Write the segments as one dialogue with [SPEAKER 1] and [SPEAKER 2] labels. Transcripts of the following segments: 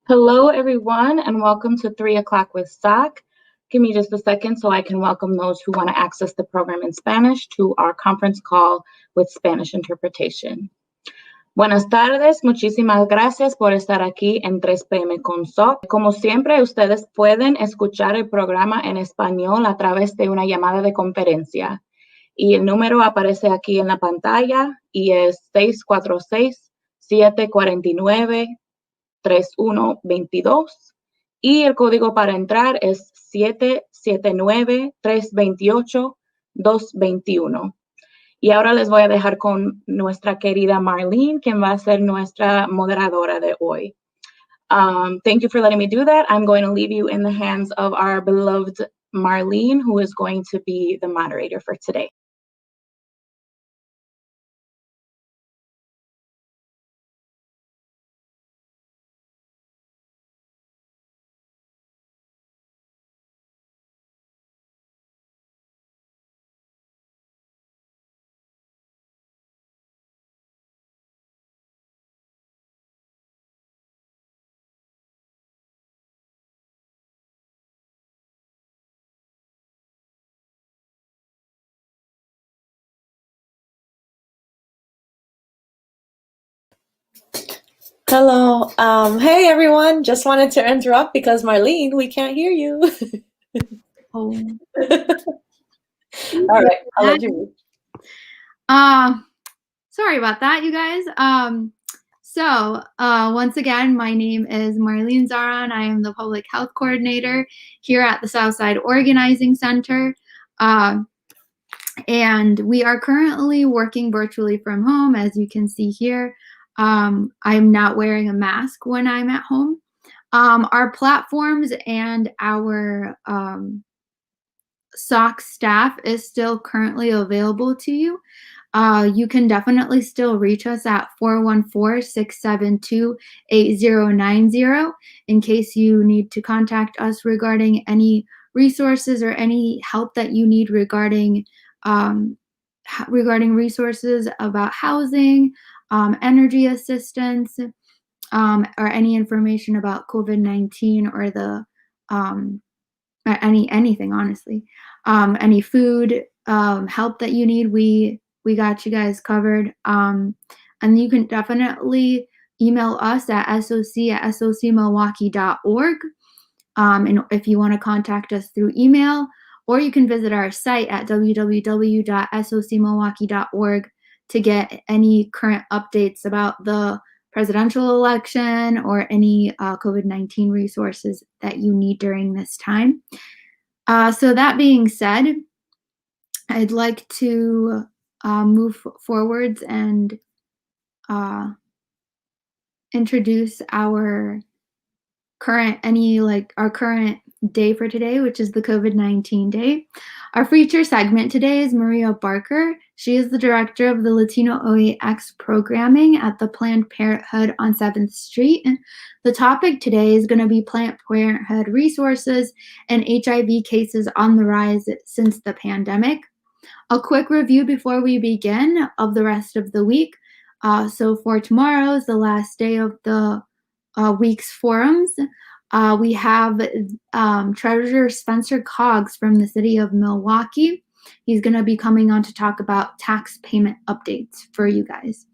[SPEAKER 1] Hello, everyone, and welcome to 3 o'clock with SOC. Give me just a second so I can welcome those who want to access the program in Spanish to our conference call with Spanish interpretation. Buenas tardes, muchísimas gracias por estar aquí en 3 p.m. con SOC. Como siempre, ustedes pueden escuchar el programa en español a través de una llamada de conferencia. Y el número aparece aquí en la pantalla y es 646-749-3122 y el código para entrar es 779-328-221. Y ahora les voy a dejar con nuestra querida Marlene, quien va a ser nuestra moderadora de hoy. Thank you for letting me do that. I'm going to leave you in the hands of our beloved Marlene, who is going to be the moderator for today.
[SPEAKER 2] Hello. Hey, everyone. Just wanted to interrupt because Marlene, we can't hear you.
[SPEAKER 3] Oh.
[SPEAKER 2] All right. I'll let you read.
[SPEAKER 3] Sorry about that, you guys. Once again, my name is Marlene Zaran. I am the Public Health Coordinator here at the Southside Organizing Center. And we are currently working virtually from home, as you can see here. I'm not wearing a mask when I'm at home. Our platforms and our SOC staff is still currently available to you. You can definitely still reach us at 414-672-8090 in case you need to contact us regarding any resources or any help that you need regarding resources about housing, energy assistance, or any information about COVID-19 or the anything, honestly. Any food help that you need, we got you guys covered. And you can definitely email us at soc@socmilwaukee.org. And if you want to contact us through email, or you can visit our site at www.socmilwaukee.org to get any current updates about the presidential election or any COVID-19 resources that you need during this time. So that being said, I'd like to move forwards and introduce our current day for today, which is the COVID-19 day. Our feature segment today is Maria Barker. She is the director of the Latino OAX programming at the Planned Parenthood on 7th Street. The topic today is going to be Planned Parenthood resources and HIV cases on the rise since the pandemic. A quick review before we begin of the rest of the week. So for tomorrow is the last day of the week's forums. We have Treasurer Spencer Coggs from the city of Milwaukee. He's going to be coming on to talk about tax payment updates for you guys.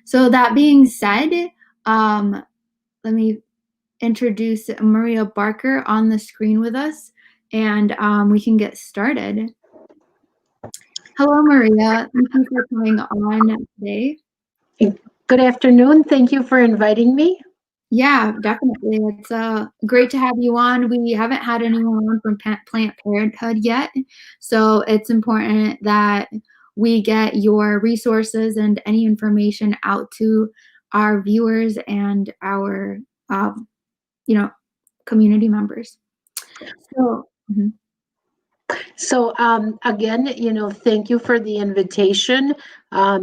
[SPEAKER 3] So that being said, let me introduce Maria Barker on the screen with us, and we can get started. Hello, Maria. Thank you for coming on today.
[SPEAKER 4] Good afternoon. Thank you for inviting me.
[SPEAKER 3] Yeah, definitely. It's great to have you on. We haven't had anyone on from Planned Parenthood yet, so it's important that we get your resources and any information out to our viewers and our, community members. So.
[SPEAKER 4] So again, thank you for the invitation.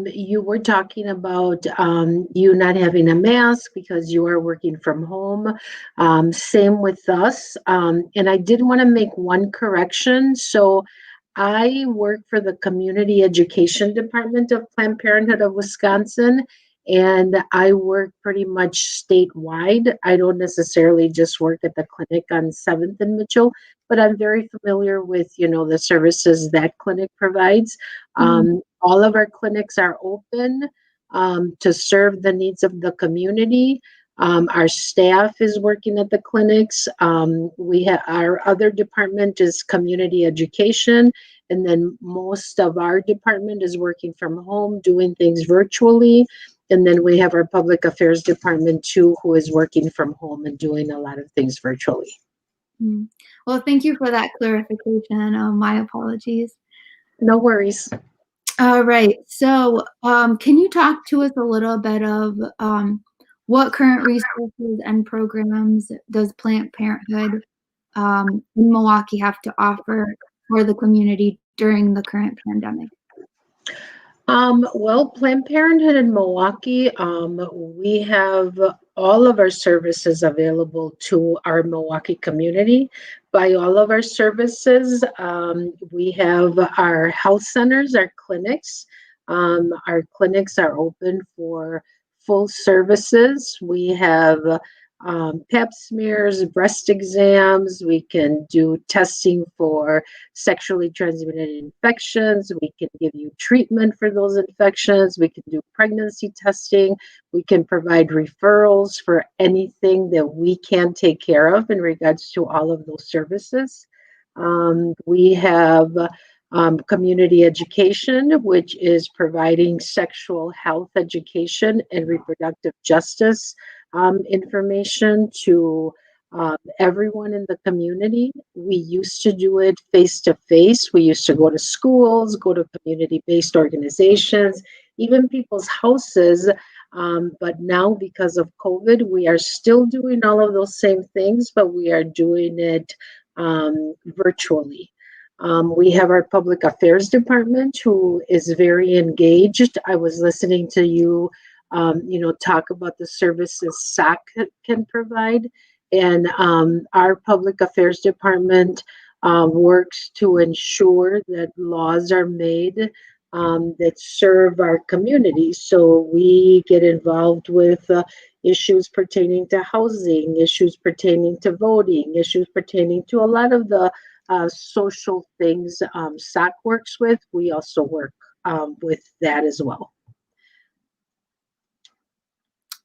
[SPEAKER 4] You were talking about you not having a mask because you are working from home. Same with us. And I did want to make one correction. So I work for the Community Education Department of Planned Parenthood of Wisconsin. and I work pretty much statewide. I don't necessarily just work at the clinic on 7th and Mitchell, but I'm very familiar with, the services that clinic provides. All of our clinics are open to serve the needs of the community. Our staff is working at the clinics. We have our other department is community education, and then most of our department is working from home, doing things virtually. And then we have our public affairs department too, who is working from home and doing a lot of things virtually.
[SPEAKER 3] Well, thank you for that clarification. My apologies.
[SPEAKER 4] No worries.
[SPEAKER 3] All right. So can you talk to us a little bit of what current resources and programs does Planned Parenthood in Milwaukee have to offer for the community during the current pandemic?
[SPEAKER 4] Well, Planned Parenthood in Milwaukee, we have all of our services available to our Milwaukee community. By all of our services, we have our health centers, our clinics. Our clinics are open for full services. We have pap smears, breast exams. We can do testing for sexually transmitted infections. We can give you treatment for those infections. We can do pregnancy testing. We can provide referrals for anything that we can take care of in regards to all of those services. We have community education, which is providing sexual health education and reproductive justice information to everyone in the community. We used to do it face-to-face. We used to go to schools, go to community-based organizations, even people's houses. But now, because of COVID, we are still doing all of those same things, but we are doing it virtually. We have our public affairs department who is very engaged. I was listening to you talk about the services SOC can provide. And our public affairs department works to ensure that laws are made that serve our community. So we get involved with issues pertaining to housing, issues pertaining to voting, issues pertaining to a lot of the social things SOC works with. We also work with that as well.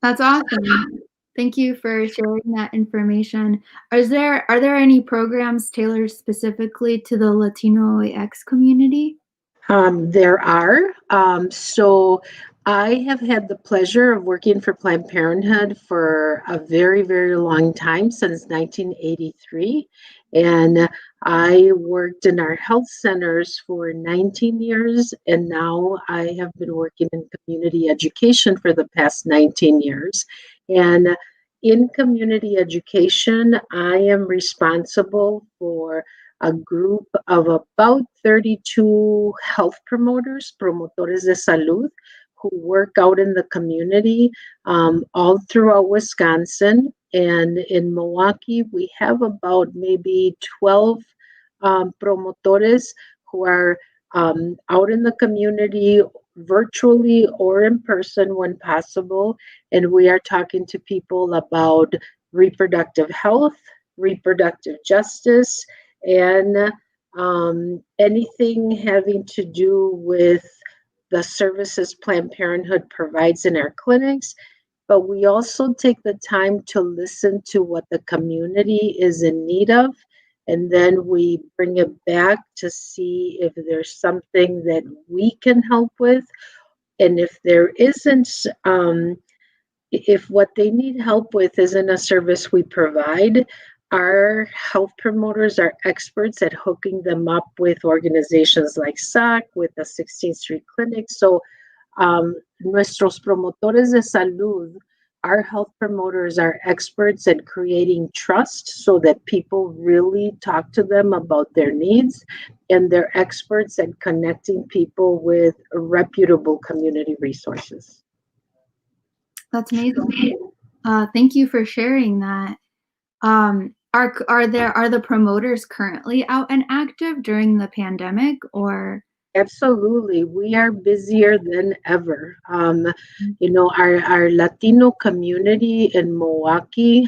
[SPEAKER 3] That's awesome. Thank you for sharing that information. Are there any programs tailored specifically to the Latino AX community?
[SPEAKER 4] There are. So I have had the pleasure of working for Planned Parenthood for a very, very long time, since 1983. And I worked in our health centers for 19 years, and now I have been working in community education for the past 19 years. And in community education, I am responsible for a group of about 32 health promoters, promotores de salud, who work out in the community all throughout Wisconsin. And in Milwaukee, we have about maybe 12 promotores who are out in the community virtually or in person when possible. And we are talking to people about reproductive health, reproductive justice, and anything having to do with the services Planned Parenthood provides in our clinics. But we also take the time to listen to what the community is in need of, and then we bring it back to see if there's something that we can help with. And if there isn't, if what they need help with isn't a service we provide, our health promoters are experts at hooking them up with organizations like SOC, with the 16th Street Clinic. So nuestros promotores de salud, our health promoters, are experts at creating trust so that people really talk to them about their needs, and they're experts at connecting people with reputable community resources.
[SPEAKER 3] That's amazing. Thank you for sharing that. Are the promoters currently out and active during the pandemic, or
[SPEAKER 4] Absolutely. We are busier than ever. Our Latino community in Milwaukee,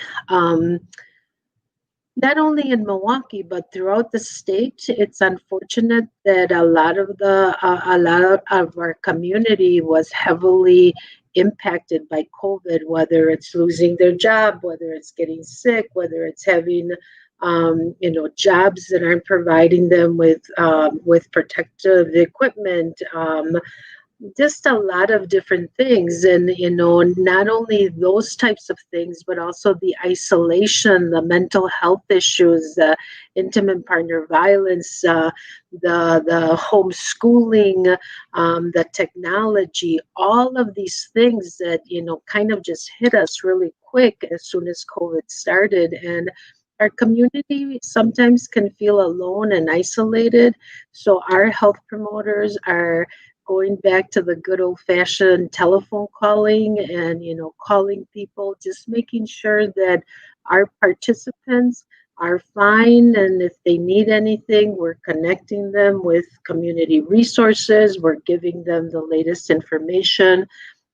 [SPEAKER 4] not only in Milwaukee, but throughout the state, it's unfortunate that a lot of our community was heavily impacted by COVID, whether it's losing their job, whether it's getting sick, whether it's having jobs that aren't providing them with protective equipment, just a lot of different things. And not only those types of things, but also the isolation, the mental health issues, the intimate partner violence, the homeschooling, the technology, all of these things that kind of just hit us really quick as soon as COVID started. And our community sometimes can feel alone and isolated, so our health promoters are going back to the good old fashioned telephone calling and, calling people, just making sure that our participants are fine. And if they need anything, we're connecting them with community resources. We're giving them the latest information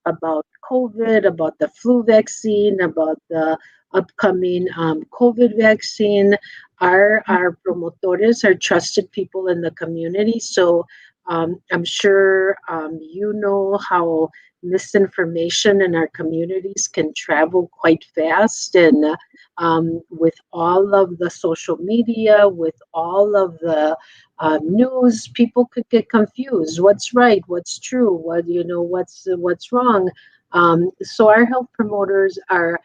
[SPEAKER 4] about COVID, about the flu vaccine, about the upcoming COVID vaccine. Our promotores are trusted people in the community. So I'm sure you know how misinformation in our communities can travel quite fast. And with all of the social media, with all of the news, people could get confused. What's right? What's true? What's wrong? So our health promoters are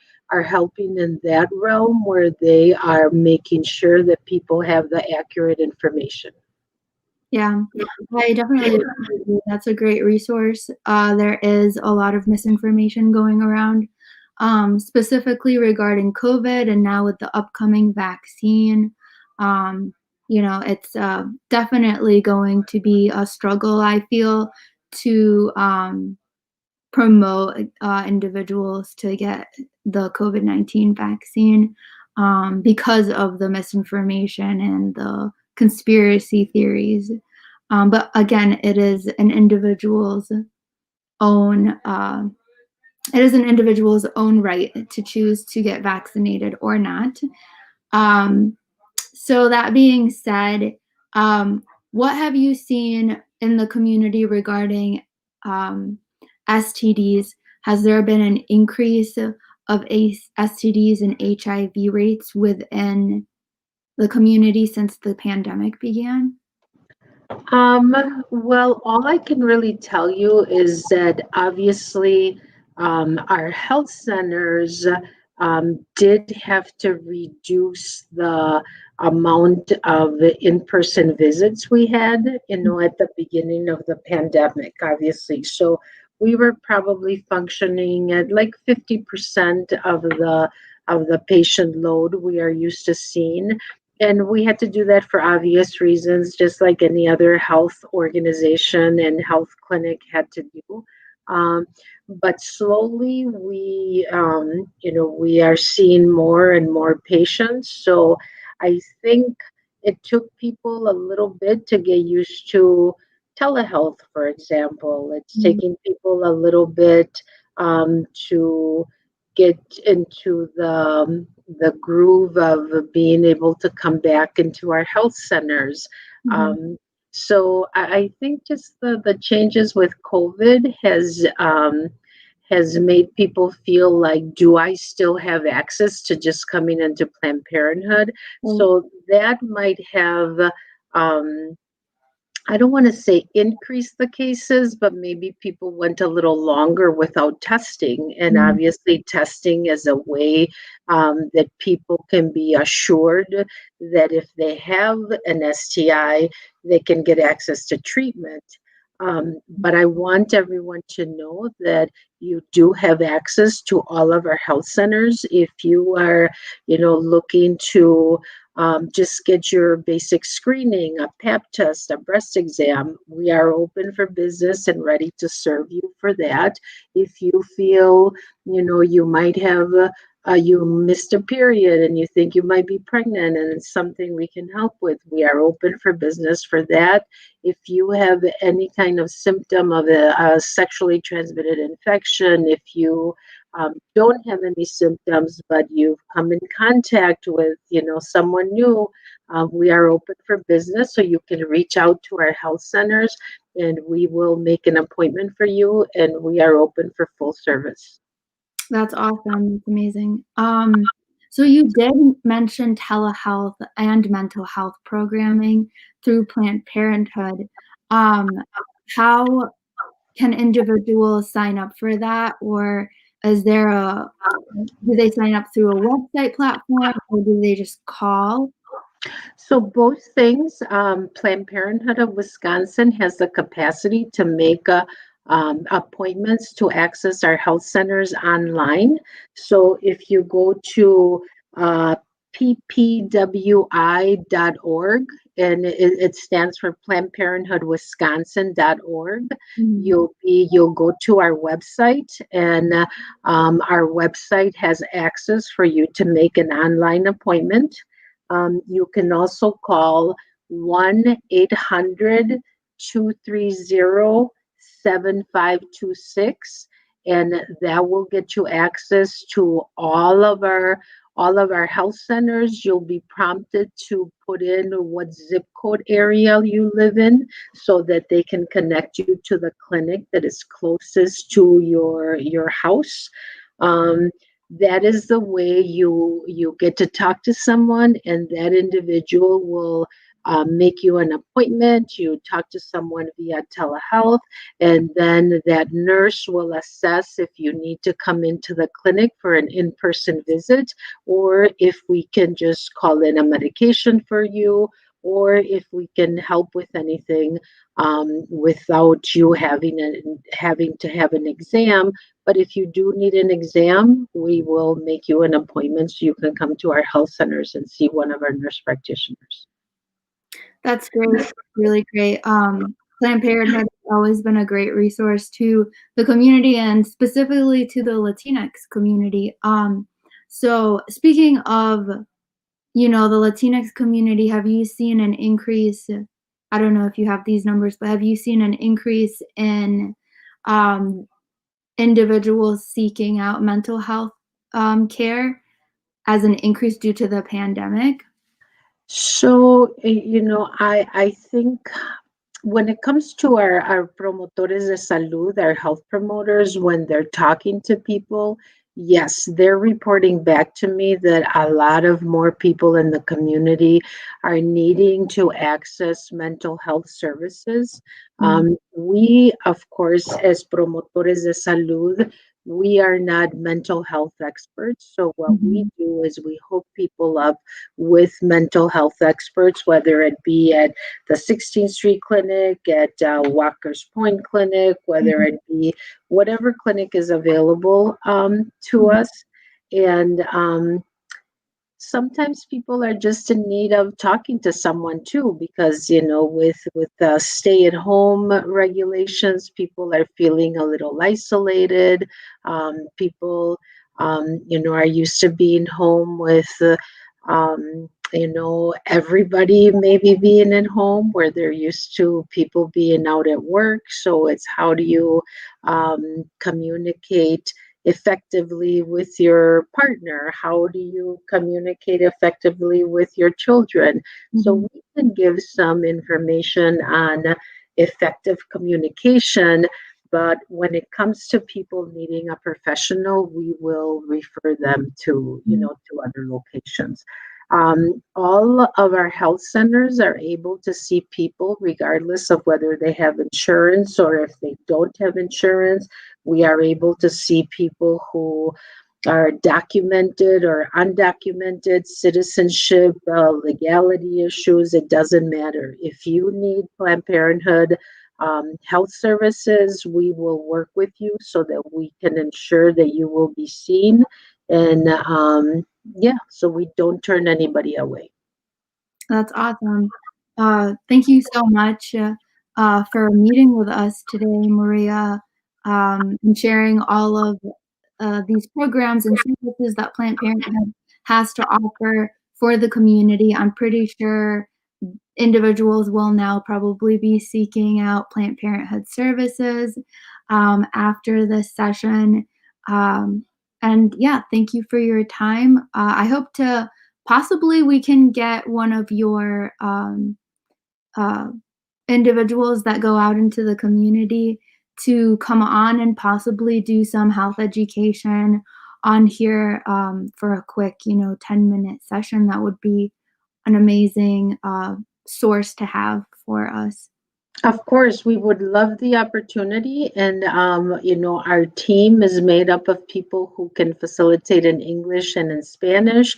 [SPEAKER 4] helping in that realm where they are making sure that people have the accurate information.
[SPEAKER 3] Yeah, I definitely agree. That's a great resource. There is a lot of misinformation going around, specifically regarding COVID, and now with the upcoming vaccine. It's definitely going to be a struggle, I feel, to promote individuals to get the COVID-19 vaccine because of the misinformation and the conspiracy theories. But again, it is an individual's own right to choose to get vaccinated or not. So that being said, what have you seen in the community regarding STDs? Has there been an increase of STDs and HIV rates within the community since the pandemic began?
[SPEAKER 4] Well, all I can really tell you is that obviously our health centers did have to reduce the amount of in-person visits we had, at the beginning of the pandemic, obviously. So we were probably functioning at like 50% of the patient load we are used to seeing. And we had to do that for obvious reasons, just like any other health organization and health clinic had to do. But slowly we are seeing more and more patients. So I think it took people a little bit to get used to telehealth, for example. It's taking people a little bit to get into the groove of being able to come back into our health centers. So I think just the changes with COVID has made people feel like, do I still have access to just coming into Planned Parenthood? So that might have I don't want to say increase the cases, but maybe people went a little longer without testing. And obviously, testing is a way that people can be assured that if they have an STI, they can get access to treatment. But I want everyone to know that you do have access to all of our health centers. If you are, looking to just get your basic screening, a pap test, a breast exam, we are open for business and ready to serve you for that. If you feel, you might have you missed a period and you think you might be pregnant and it's something we can help with, we are open for business for that. If you have any kind of symptom of a sexually transmitted infection, if you don't have any symptoms, but you've come in contact with, someone new, we are open for business. So you can reach out to our health centers and we will make an appointment for you, and we are open for full service.
[SPEAKER 3] That's awesome. That's amazing. So you did mention telehealth and mental health programming through Planned Parenthood. How can individuals sign up for that, or is there do they sign up through a website platform, or do they just call?
[SPEAKER 4] So both things. Planned Parenthood of Wisconsin has the capacity to make appointments to access our health centers online. So if you go to ppwi.org, and it stands for Planned Parenthood Wisconsin.org, you'll go to our website, and our website has access for you to make an online appointment. You can also call 1-800-230-7526, and that will get you access to all of our health centers. You'll be prompted to put in what zip code area you live in so that they can connect you to the clinic that is closest to your house. That is the way you get to talk to someone, and that individual will make you an appointment. You talk to someone via telehealth, and then that nurse will assess if you need to come into the clinic for an in-person visit, or if we can just call in a medication for you, or if we can help with anything without you having to have an exam. But if you do need an exam, we will make you an appointment so you can come to our health centers and see one of our nurse practitioners.
[SPEAKER 3] That's great. Really great. Planned Parenthood has always been a great resource to the community, and specifically to the Latinx community. So speaking of, the Latinx community, have you seen an increase? I don't know if you have these numbers, but have you seen an increase in individuals seeking out mental health care as an increase due to the pandemic?
[SPEAKER 4] So, I think when it comes to our promotores de salud, our health promoters, when they're talking to people, yes, they're reporting back to me that a lot of more people in the community are needing to access mental health services. We, of course, as promotores de salud, we are not mental health experts. So what we do is we hook people up with mental health experts, whether it be at the 16th Street Clinic, at Walker's Point Clinic, whether it be whatever clinic is available to us. And sometimes people are just in need of talking to someone too, because with the stay-at-home regulations, people are feeling a little isolated. People are used to being home with everybody maybe being at home, where they're used to people being out at work. So it's, how do you communicate effectively with your partner? How do you communicate effectively with your children? So we can give some information on effective communication, but when it comes to people needing a professional, we will refer them to other locations. All of our health centers are able to see people regardless of whether they have insurance or if they don't have insurance. We are able to see people who are documented or undocumented, citizenship, legality issues. It doesn't matter. If you need Planned Parenthood health services, we will work with you so that we can ensure that you will be seen. And so we don't turn anybody away.
[SPEAKER 3] That's awesome. Thank you so much for meeting with us today, Maria, and sharing all of these programs and services that Planned Parenthood has to offer for the community. I'm pretty sure individuals will now probably be seeking out Planned Parenthood services after this session. And yeah, thank you for your time. I hope to possibly we can get one of your individuals that go out into the community to come on and possibly do some health education on here for a quick, 10-minute session. That would be an amazing source to have for us.
[SPEAKER 4] Of course, we would love the opportunity. And, our team is made up of people who can facilitate in English and in Spanish.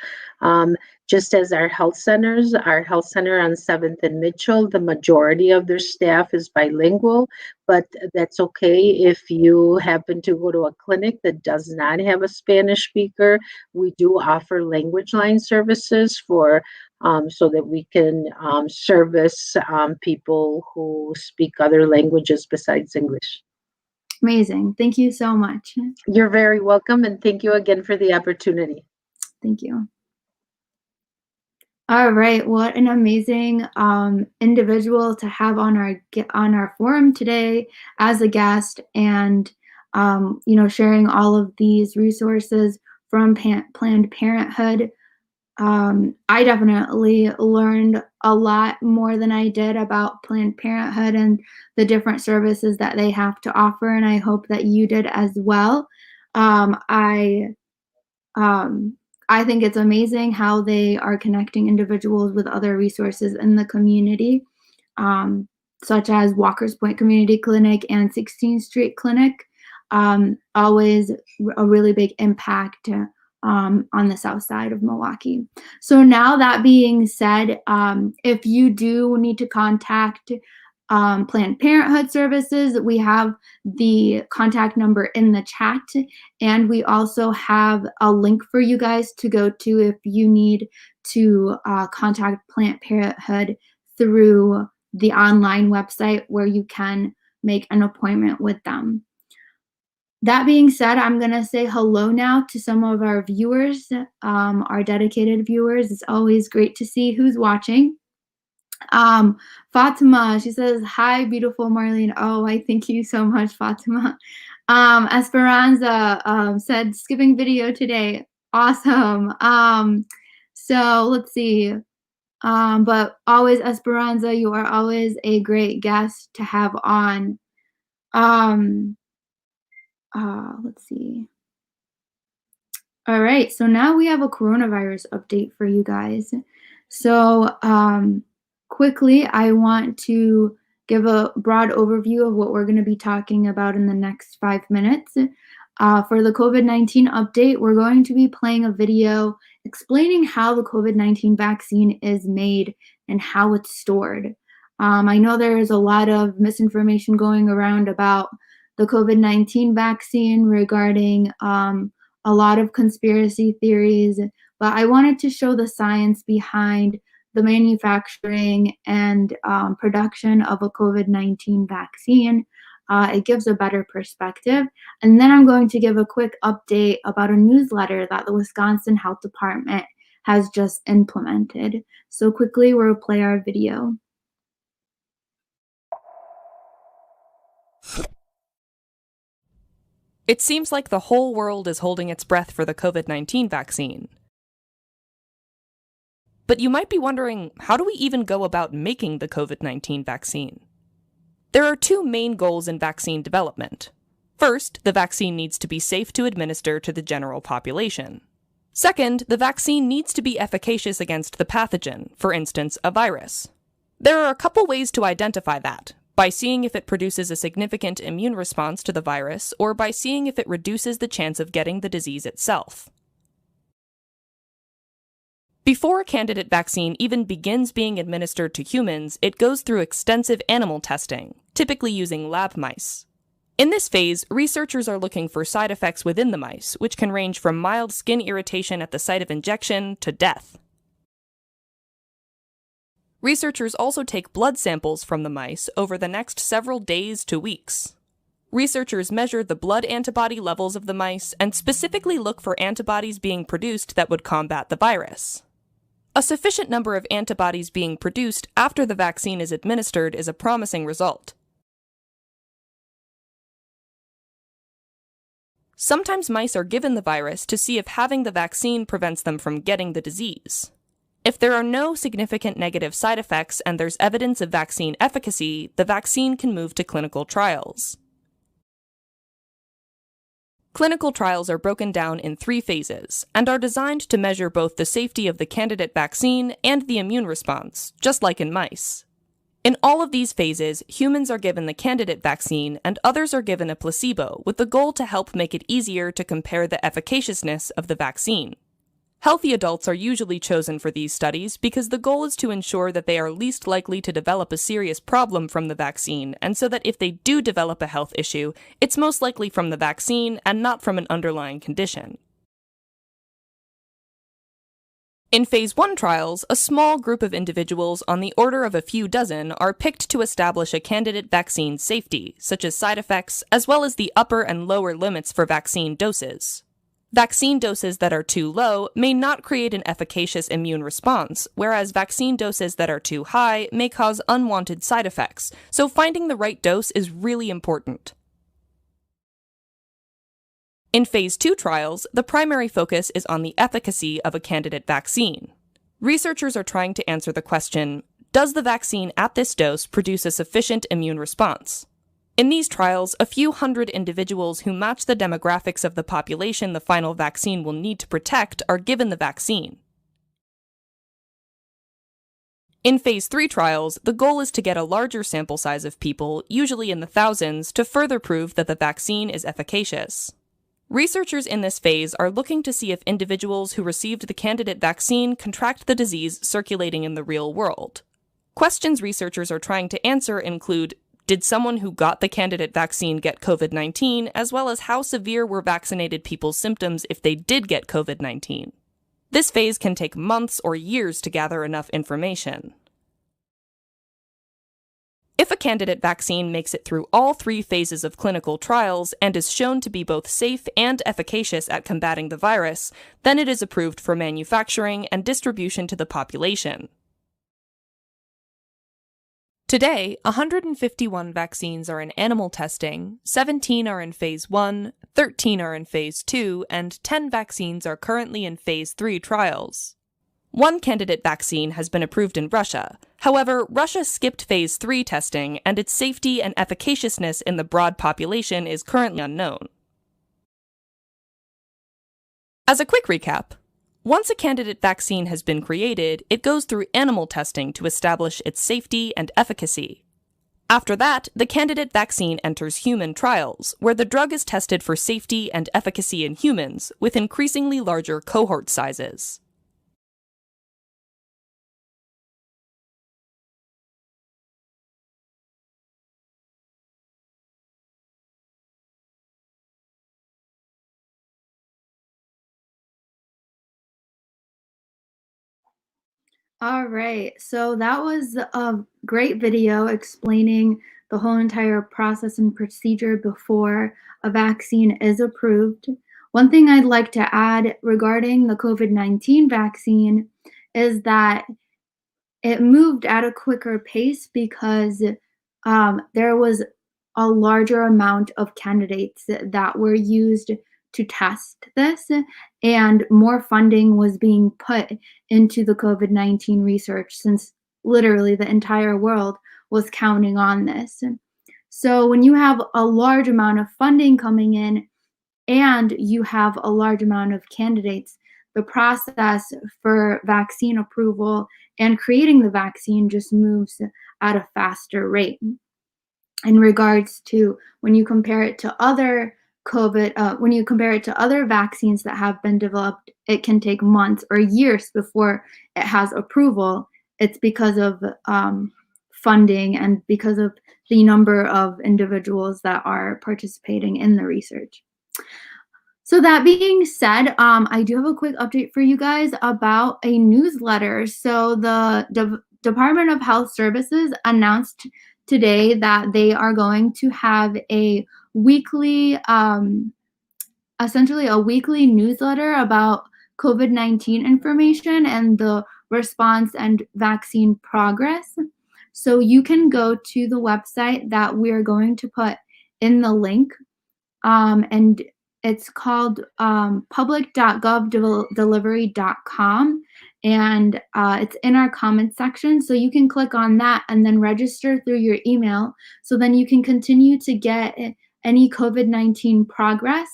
[SPEAKER 4] Just as our health center on 7th and Mitchell, the majority of their staff is bilingual, but that's okay if you happen to go to a clinic that does not have a Spanish speaker. We do offer language line services so that we can service people who speak other languages besides English.
[SPEAKER 3] Amazing. Thank you so much.
[SPEAKER 4] You're very welcome, and thank you again for the opportunity.
[SPEAKER 3] Thank you. All right, what an amazing individual to have on our forum today as a guest, and sharing all of these resources from Planned Parenthood. I definitely learned a lot more than I did about Planned Parenthood and the different services that they have to offer, and I hope that you did as well. I think it's amazing how they are connecting individuals with other resources in the community, such as Walker's Point Community Clinic and 16th Street Clinic. Always a really big impact on the south side of Milwaukee. So now that being said, if you do need to contact Planned Parenthood services, we have the contact number in the chat, and we also have a link for you guys to go to if you need to contact Planned Parenthood through the online website where you can make an appointment with them. That being said, I'm going to say hello now to some of our viewers, our dedicated viewers. It's always great to see who's watching. Fatima, she says, hi, beautiful Marlene. Oh, I thank you so much, Fatima. Esperanza said, skipping video today. Awesome. So let's see. But always, Esperanza, you are always a great guest to have on. Let's see. All right, so now we have a coronavirus update for you guys. So quickly, I want to give a broad overview of what we're going to be talking about in the next 5 minutes. For the COVID-19 update, we're going to be playing a video explaining how the COVID-19 vaccine is made and how it's stored. I know there is a lot of misinformation going around about the COVID-19 vaccine regarding a lot of conspiracy theories, but I wanted to show the science behind the manufacturing and production of a COVID-19 vaccine. It gives a better perspective. And then I'm going to give a quick update about a newsletter that the Wisconsin Health Department has just implemented. So quickly, we'll play our video.
[SPEAKER 5] It seems like the whole world is holding its breath for the COVID-19 vaccine. But you might be wondering, how do we even go about making the COVID-19 vaccine? There are two main goals in vaccine development. First, the vaccine needs to be safe to administer to the general population. Second, the vaccine needs to be efficacious against the pathogen, for instance, a virus. There are a couple ways to identify that, by seeing if it produces a significant immune response to the virus, or by seeing if it reduces the chance of getting the disease itself. Before a candidate vaccine even begins being administered to humans, it goes through extensive animal testing, typically using lab mice. In this phase, researchers are looking for side effects within the mice, which can range from mild skin irritation at the site of injection to death. Researchers also take blood samples from the mice over the next several days to weeks. Researchers measure the blood antibody levels of the mice and specifically look for antibodies being produced that would combat the virus. A sufficient number of antibodies being produced after the vaccine is administered is a promising result. Sometimes mice are given the virus to see if having the vaccine prevents them from getting the disease. If there are no significant negative side effects and there's evidence of vaccine efficacy, the vaccine can move to clinical trials. Clinical trials are broken down in 3 phases and are designed to measure both the safety of the candidate vaccine and the immune response, just like in mice. In all of these phases, humans are given the candidate vaccine and others are given a placebo, with the goal to help make it easier to compare the efficaciousness of the vaccine. Healthy adults are usually chosen for these studies because the goal is to ensure that they are least likely to develop a serious problem from the vaccine, and so that if they do develop a health issue, it's most likely from the vaccine and not from an underlying condition. In Phase 1 trials, a small group of individuals on the order of a few dozen are picked to establish a candidate vaccine's safety, such as side effects, as well as the upper and lower limits for vaccine doses. Vaccine doses that are too low may not create an efficacious immune response, whereas vaccine doses that are too high may cause unwanted side effects, so finding the right dose is really important. In Phase 2 trials, the primary focus is on the efficacy of a candidate vaccine. Researchers are trying to answer the question, does the vaccine at this dose produce a sufficient immune response? In these trials, a few hundred individuals who match the demographics of the population the final vaccine will need to protect are given the vaccine. In Phase 3 trials, the goal is to get a larger sample size of people, usually in the thousands, to further prove that the vaccine is efficacious. Researchers in this phase are looking to see if individuals who received the candidate vaccine contract the disease circulating in the real world. Questions researchers are trying to answer include, did someone who got the candidate vaccine get COVID-19, as well as how severe were vaccinated people's symptoms if they did get COVID-19? This phase can take months or years to gather enough information. If a candidate vaccine makes it through all 3 phases of clinical trials and is shown to be both safe and efficacious at combating the virus, then it is approved for manufacturing and distribution to the population. Today, 151 vaccines are in animal testing, 17 are in Phase 1, 13 are in Phase 2, and 10 vaccines are currently in Phase 3 trials. One candidate vaccine has been approved in Russia. However, Russia skipped Phase 3 testing, and its safety and efficaciousness in the broad population is currently unknown. As a quick recap, once a candidate vaccine has been created, it goes through animal testing to establish its safety and efficacy. After that, the candidate vaccine enters human trials, where the drug is tested for safety and efficacy in humans, with increasingly larger cohort sizes.
[SPEAKER 3] All right, so that was a great video explaining the whole entire process and procedure before a vaccine is approved. One thing I'd like to add regarding the COVID-19 vaccine is that it moved at a quicker pace because there was a larger amount of candidates that were used to test this, and more funding was being put into the COVID-19 research since literally the entire world was counting on this. So when you have a large amount of funding coming in and you have a large amount of candidates, the process for vaccine approval and creating the vaccine just moves at a faster rate. In regards to when you compare it to other when you compare it to other vaccines that have been developed, it can take months or years before it has approval. It's because of funding and because of the number of individuals that are participating in the research. So that being said, I do have a quick update for you guys about a newsletter. So the Department of Health Services announced today that they are going to have a weekly, essentially a weekly newsletter about COVID-19 information and the response and vaccine progress. So you can go to the website that we're going to put in the link, and it's called public.govdelivery.com, and it's in our comments section. So you can click on that and then register through your email. So then you can continue to get any COVID-19 progress.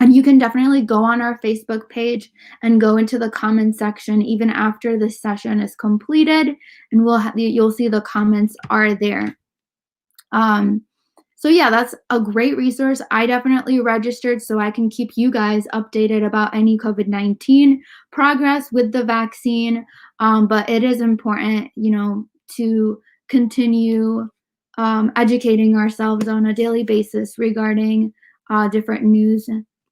[SPEAKER 3] And you can definitely go on our Facebook page and go into the comments section even after this session is completed, and you'll see the comments are there. So yeah, that's a great resource. I definitely registered so I can keep you guys updated about any COVID-19 progress with the vaccine. But it is important, to continue educating ourselves on a daily basis regarding different news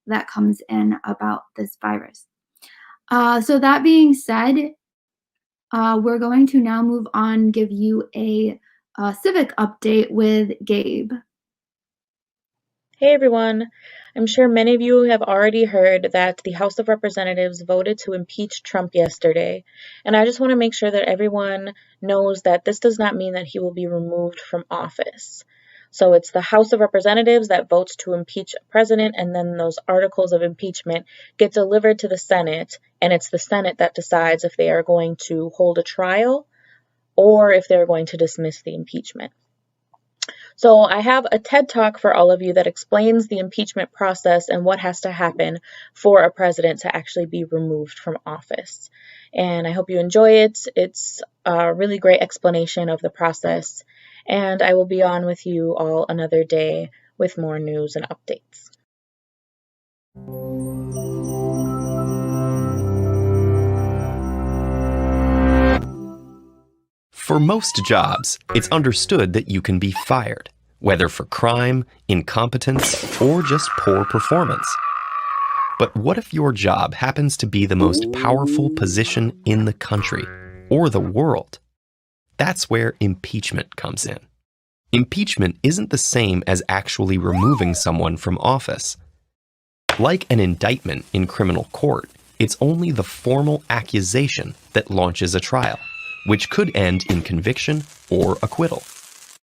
[SPEAKER 3] that comes in about this virus. So that being said, we're going to now move on, give you a civic update with Gabe.
[SPEAKER 1] Hey everyone. I'm sure many of you have already heard that the House of Representatives voted to impeach Trump yesterday. And I just want to make sure that everyone knows that this does not mean that he will be removed from office. So it's the House of Representatives that votes to impeach a president, and then those articles of impeachment get delivered to the Senate, and it's the Senate that decides if they are going to hold a trial or if they're going to dismiss the impeachment. So I have a TED Talk for all of you that explains the impeachment process and what has to happen for a president to actually be removed from office. And I hope you enjoy it. It's a really great explanation of the process. And I will be on with you all another day with more news and updates.
[SPEAKER 6] For most jobs, it's understood that you can be fired, whether for crime, incompetence, or just poor performance. But what if your job happens to be the most powerful position in the country or the world? That's where impeachment comes in. Impeachment isn't the same as actually removing someone from office. Like an indictment in criminal court, it's only the formal accusation that launches a trial, which could end in conviction or acquittal.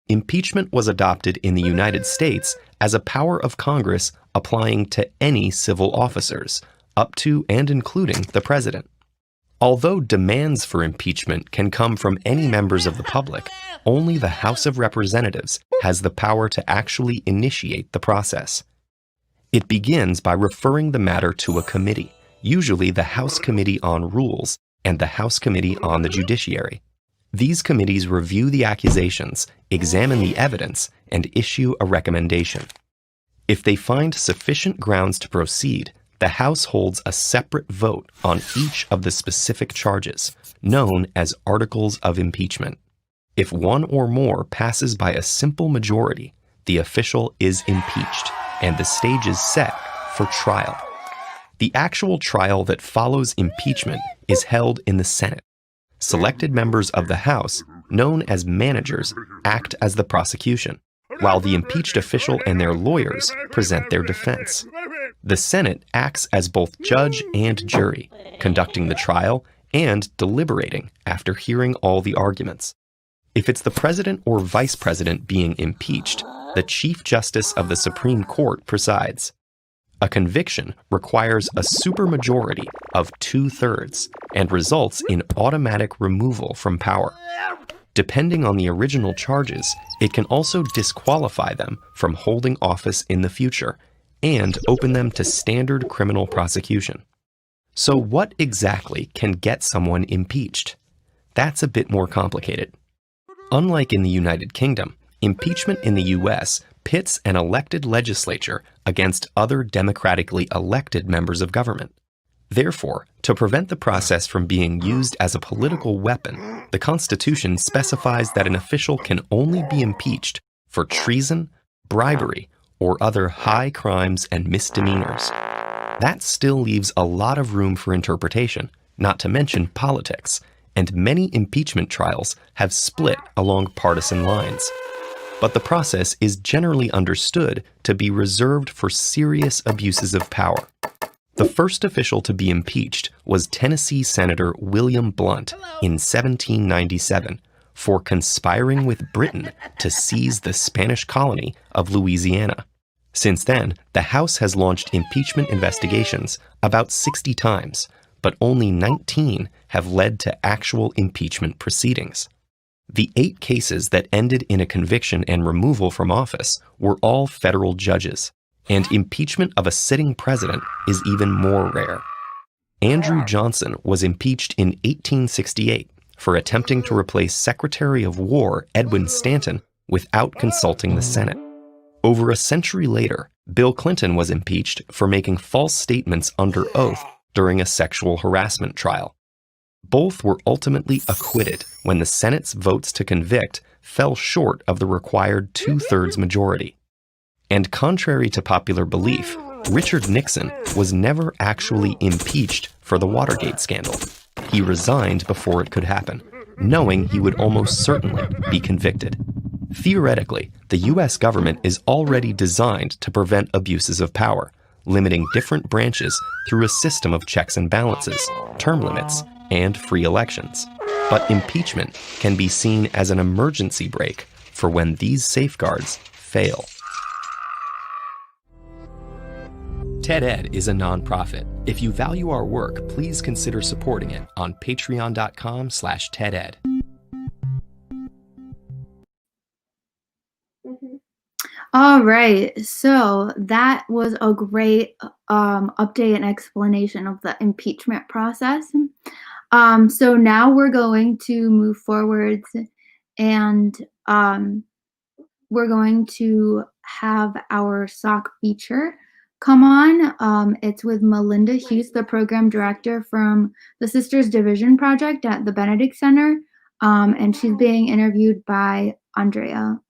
[SPEAKER 6] Impeachment was adopted in the United States as a power of Congress applying to any civil officers, up to and including the president. Although demands for impeachment can come from any members of the public, only the House of Representatives has the power to actually initiate the process. It begins by referring the matter to a committee, usually the House Committee on Rules and the House Committee on the Judiciary. These committees review the accusations, examine the evidence, and issue a recommendation. If they find sufficient grounds to proceed, the House holds a separate vote on each of the specific charges, known as articles of impeachment. If one or more passes by a simple majority, the official is impeached, and the stage is set for trial. The actual trial that follows impeachment is held in the Senate. Selected members of the House, known as managers, act as the prosecution, while the impeached official and their lawyers present their defense. The Senate acts as both judge and jury, conducting the trial and deliberating after hearing all the arguments. If it's the president or vice president being impeached, the Chief Justice of the Supreme Court presides. A conviction requires a supermajority of 2/3 and results in automatic removal from power. Depending on the original charges, it can also disqualify them from holding office in the future and open them to standard criminal prosecution. So what exactly can get someone impeached? That's a bit more complicated. Unlike in the United Kingdom, impeachment in the U.S. pits an elected legislature against other democratically elected members of government. Therefore, to prevent the process from being used as a political weapon, the Constitution specifies that an official can only be impeached for treason, bribery, or other high crimes and misdemeanors. That still leaves a lot of room for interpretation, not to mention politics, and many impeachment trials have split along partisan lines. but the process is generally understood to be reserved for serious abuses of power. The first official to be impeached was Tennessee Senator William Blount in 1797 for conspiring with Britain to seize the Spanish colony of Louisiana. Since then, the House has launched impeachment investigations about 60 times, but only 19 have led to actual impeachment proceedings. The 8 cases that ended in a conviction and removal from office were all federal judges, and impeachment of a sitting president is even more rare. Andrew Johnson was impeached in 1868 for attempting to replace Secretary of War Edwin Stanton without consulting the Senate. Over a century later, Bill Clinton was impeached for making false statements under oath during a sexual harassment trial. Both were ultimately acquitted when the Senate's votes to convict fell short of the required 2/3 majority. And contrary to popular belief, Richard Nixon was never actually impeached for the Watergate scandal. He resigned before it could happen, knowing he would almost certainly be convicted. Theoretically, the US government is already designed to prevent abuses of power, limiting different branches through a system of checks and balances, term limits, and free elections. But impeachment can be seen as an emergency brake for when these safeguards fail. TED-Ed is a nonprofit. If you value our work, please consider supporting it on patreon.com/TED-Ed.
[SPEAKER 3] All right, so that was a great update and explanation of the impeachment process. So now we're going to move forward and we're going to have our SOC feature come on. It's with Melinda Hughes, the program director from the Sisters Division Project at the Benedict Center, and she's being interviewed by Andrea.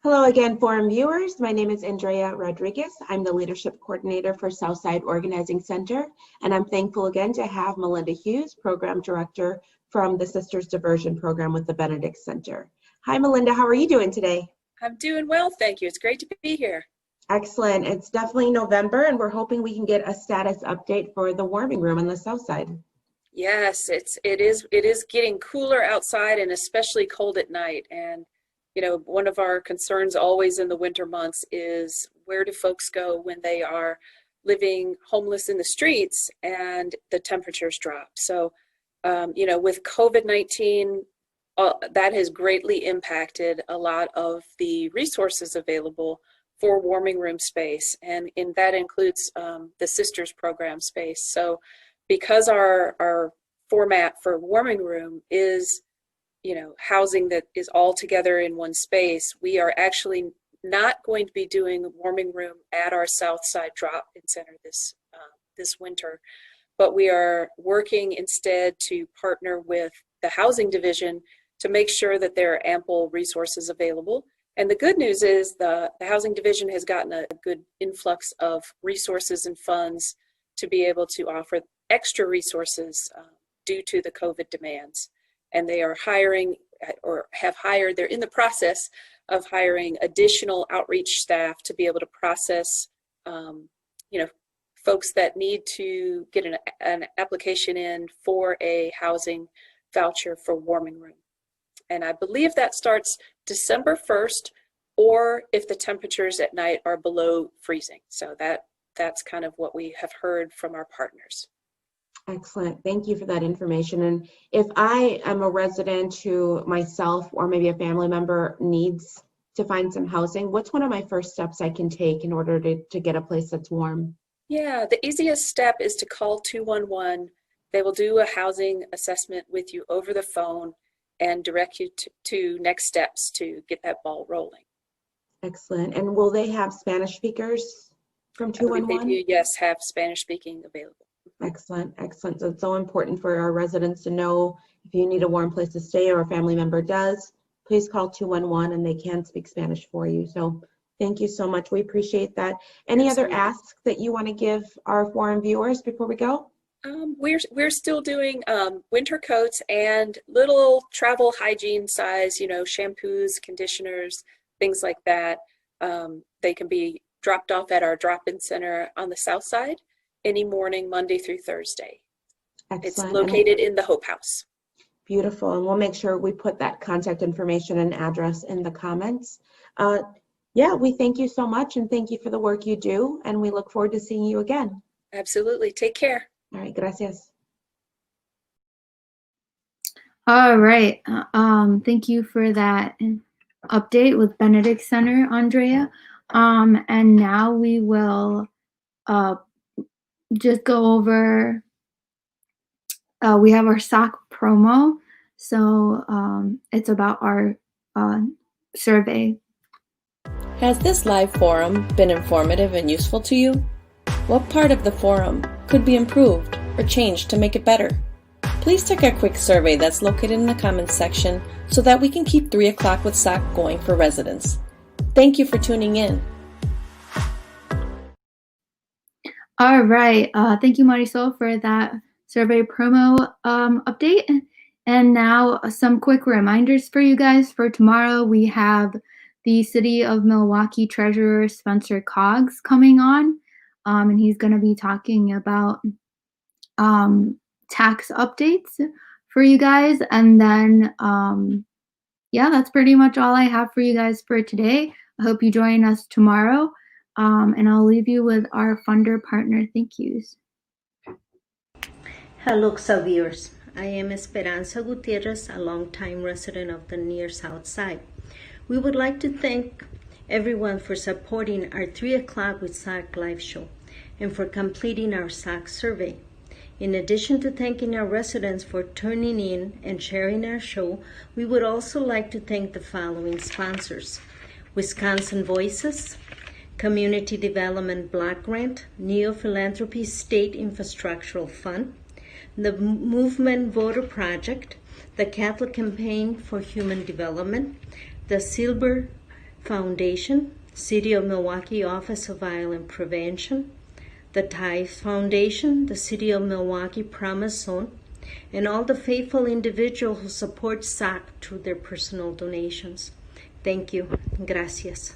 [SPEAKER 7] Hello again, forum viewers. My name is Andrea Rodriguez. I'm the leadership coordinator for Southside Organizing Center, and I'm thankful again to have Melinda Hughes, program director from the Sisters Diversion Program with the Benedict Center. Hi, Melinda. How are you doing today?
[SPEAKER 8] I'm doing well, thank you. It's great to be here.
[SPEAKER 7] Excellent. It's definitely November, and we're hoping we can get a status update for the warming room on the south side.
[SPEAKER 8] Yes, it is getting cooler outside, and especially cold at night. And you know, one of our concerns always in the winter months is where do folks go when they are living homeless in the streets and the temperatures drop. So, you know, with COVID-19, that has greatly impacted a lot of the resources available for warming room space, and that includes the Sisters program space. So because our format for warming room is, you know, housing that is all together in one space, we are actually not going to be doing warming room at our Southside drop-in center this winter, but we are working instead to partner with the housing division to make sure that there are ample resources available. And the good news is the housing division has gotten a good influx of resources and funds to be able to offer extra resources due to the COVID demands. And they are hiring or have hired, they're in the process of hiring additional outreach staff to be able to process, you know, folks that need to get an application in for a housing voucher for warming room. And I believe that starts December 1st, or if the temperatures at night are below freezing. So that's kind of what we have heard from our partners.
[SPEAKER 7] Excellent. Thank you for that information. And if I am a resident who myself or maybe a family member needs to find some housing, what's one of my first steps I can take in order to get a place that's warm?
[SPEAKER 8] Yeah, the easiest step is to call 211. They will do a housing assessment with you over the phone and direct you to next steps to get that ball rolling.
[SPEAKER 7] Excellent. And will they have Spanish speakers from 211?
[SPEAKER 8] They do, yes, have Spanish speaking available.
[SPEAKER 7] Excellent, excellent. So it's so important for our residents to know if you need a warm place to stay or a family member does, please call 211 and they can speak Spanish for you. So thank you so much. We appreciate that. Any other asks that you want to give our forum viewers before we go?
[SPEAKER 8] We're still doing winter coats and little travel hygiene size, shampoos, conditioners, things like that. They can be dropped off at our drop-in center on the south side any morning, Monday through Thursday.
[SPEAKER 7] Excellent.
[SPEAKER 8] It's located in the Hope House.
[SPEAKER 7] Beautiful. And we'll make sure we put that contact information and address in the comments. Yeah, we thank you so much and thank you for the work you do. And we look forward to seeing you again.
[SPEAKER 8] Absolutely. Take care.
[SPEAKER 7] All right. Gracias.
[SPEAKER 3] All right. Thank you for that update with Benedict Center, Andrea. And now we will just go over, we have our SOC promo. So it's about our survey.
[SPEAKER 2] Has this live forum been informative and useful to you? What part of the forum could be improved or changed to make it better? Please take a quick survey that's located in the comments section so that we can keep 3 o'clock with SOC going for residents. Thank you for tuning in.
[SPEAKER 3] All right. Thank you, Marisol, for that survey promo update. And now some quick reminders for you guys. For tomorrow, we have the City of Milwaukee Treasurer Spencer Coggs coming on. And he's going to be talking about tax updates for you guys. And then, yeah, that's pretty much all I have for you guys for today. I hope you join us tomorrow. And I'll leave you with our funder partner thank yous.
[SPEAKER 9] Hello, viewers. I am Esperanza Gutierrez, a longtime resident of the near South Side. We would like to thank everyone for supporting our 3 o'clock with SOC live show and for completing our SOC survey. In addition to thanking our residents for tuning in and sharing our show, we would also like to thank the following sponsors: Wisconsin Voices, Community Development Block Grant, Neo Philanthropy State Infrastructural Fund, the Movement Voter Project, the Catholic Campaign for Human Development, the Silber Foundation, City of Milwaukee Office of Violence Prevention, the Tithe Foundation, the City of Milwaukee Promise Zone, and all the faithful individuals who support SOC through their personal donations. Thank you. Gracias.